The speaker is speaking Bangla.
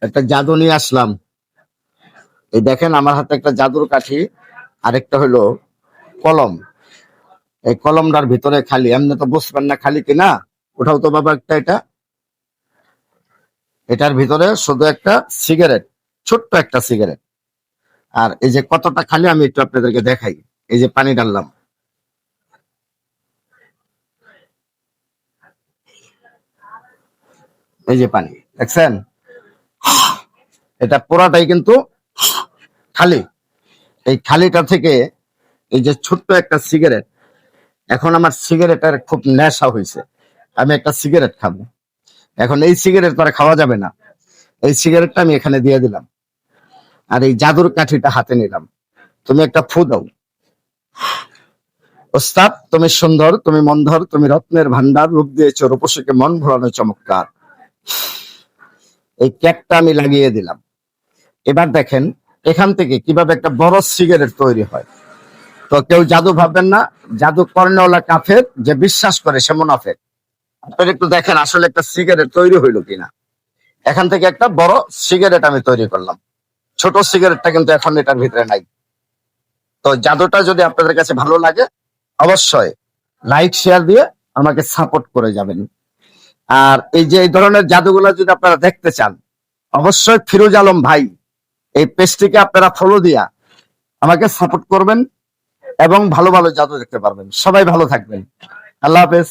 একটা জাদু নিয়ে আসলাম। এই দেখেন আমার হাতে একটা জাদুর কাঠি, আরেকটা হলো কলম। এই কলমটার ভিতরে খালি, এমনি তো বুঝবেন না খালি কিনা। ওঠাও তো বাবা একটা এটা। এটার ভিতরে শুধু একটা সিগারেট, ছোট্ট একটা সিগারেট। আর এই যে কতটা খালি আমি একটু আপনাদেরকে দেখাই। এই যে পানি ঢাললাম, এই যে পানি দেখছেন, এটা পুরাটাই কিন্তু খালি। এই খালিটা থেকে এই যে ছোট্ট একটা সিগারেট, এখন আমার সিগারেটের খুব নেশা হয়েছে, আমি একটা সিগারেট খাবো। এখন এই সিগারেট তো আর খাওয়া যাবে না, এই সিগারেটটা আমি এখানে দিয়ে দিলাম, আর এই জাদুর কাঠিটা হাতে নিলাম। তুমি একটা ফু দাও। ওস্তাদ তুমি সুন্দর, তুমি মন্ধর, তুমি রত্নের ভান্ডার, রূপ দিয়েছ রূপসীকে মন ভরানো চমৎকার। এই ক্যাকটা আমি লাগিয়ে দিলাম। এবার দেখেন এখান থেকে কিভাবে একটা বড় সিগারেট তৈরি হয়। তো কেউ জাদু ভাববেন না, জাদু কর্নেওয়ালা কাফের, যে বিশ্বাস করে সে মুনাফেক। আপনারা একটু দেখেন আসলে একটা সিগারেট তৈরি হইলো কিনা। এখান থেকে একটা বড় সিগারেট আমি তৈরি করলাম, ছোট সিগারেটটা কিন্তু এখন এটার ভিতরে নাই। তো জাদুটা যদি আপনাদের কাছে ভালো লাগে, অবশ্যই লাইক শেয়ার দিয়ে আমাকে সাপোর্ট করে যাবেন। আর এই যে এই ধরনের জাদুগুলো যদি আপনারা দেখতে চান, অবশ্যই ফিরোজ আলম ভাই এই পেজটিকে আপনারা ফলো দিয়া আমাকে সাপোর্ট করবেন এবং ভালো ভালো জাদু দেখতে পারবেন। সবাই ভালো থাকবেন। আল্লাহ হাফেজ।